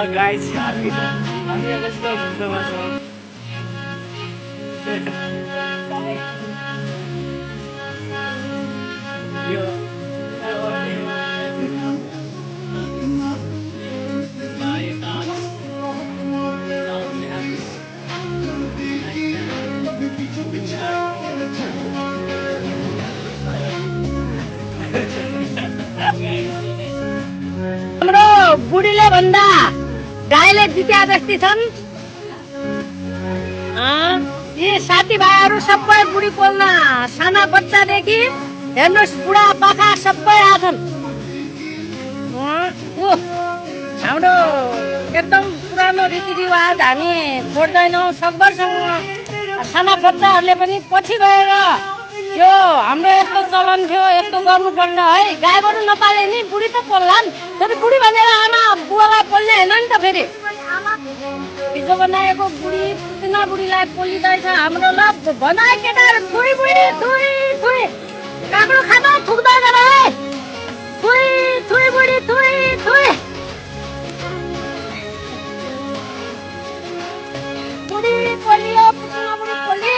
guys, हामी अब यस्तो घुम्नमा छौँ। यो हाम्रो बुढीले भन्दा गाईले जित्या जस्ती छन्। यी साथीभाइहरू सबै बुढी पोल्न साना बच्चादेखि हेर्नुहोस् बुढा पाखा सबै आछन्। हाम्रो एकदम पुरानो रीतिरिवाज हामी छोड्दैनौँ। सकभरसँग साना बच्चाहरूले पनि पछि गएर यो हाम्रो यस्तो चलन थियो, यस्तो गर्नुपर्छ है। गाई गोरु नपाले नि बुढी त पोल्लान्, फेरि बुढी भनेर आमा बुवालाई पोल्ने होइन नि त। फेरि हिजो बनाएको बुढी पुतिना बुढीलाई पोलिँदैछ हाम्रो। ल बनाए केटाहरू थुई बुढी थुई थुई काँक्रो खाँदा थुक्दैन है। थुई थुई बुढी थुई थुई बुढी पोलियो पुतिना बुढी पोली।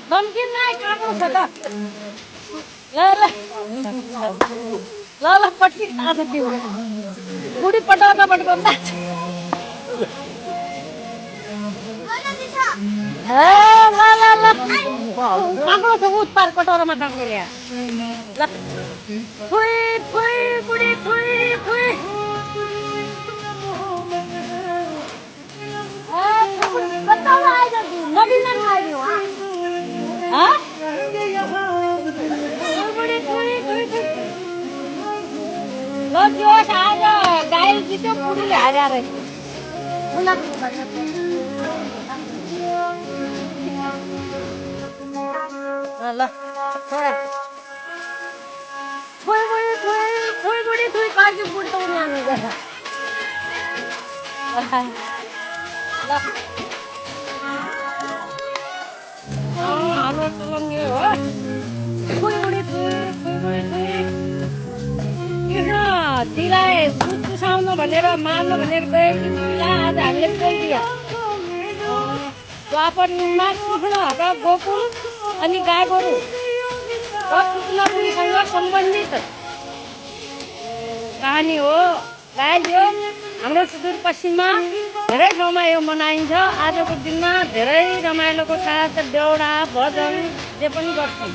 नम्किन नै काँक्रो छ त। ल ल पट्टी आज त्यो बुढी पटाउन पट्काउँदा ल ल ल काँक्रो छ उत पार कटौरामा टाँक्रो ल्या। ल थुई थुई बुढी थुई थुई नबिल्दैन आइदियो ल त्यो आज गाई जित्यो बुढीले हारे रहेछ। ल छोरा थुई बुढी थुई थुई बुढी थुई काकी बुढी त उनीहरू गएर ल हाम्रो चलन यो हो। थुई बुढी थुई थुई बुढी थुई तिलाई दुध चुसाउनु भनेर मार्नु भनेर गएको तिमीलाई आज हामीले पोलिदियो। द्वापर युगमा कृष्ण र गोकुल अनि गाई गोरु र पुतना बुढीसँग सम्बन्धित कहानी हो। गाई यो हाम्रो सुदूरपश्चिममा धेरै ठाउँमा यो मनाइन्छ। आजको दिनमा धेरै रमाइलोको साथ देउडा भजन जे पनि गर्छौँ।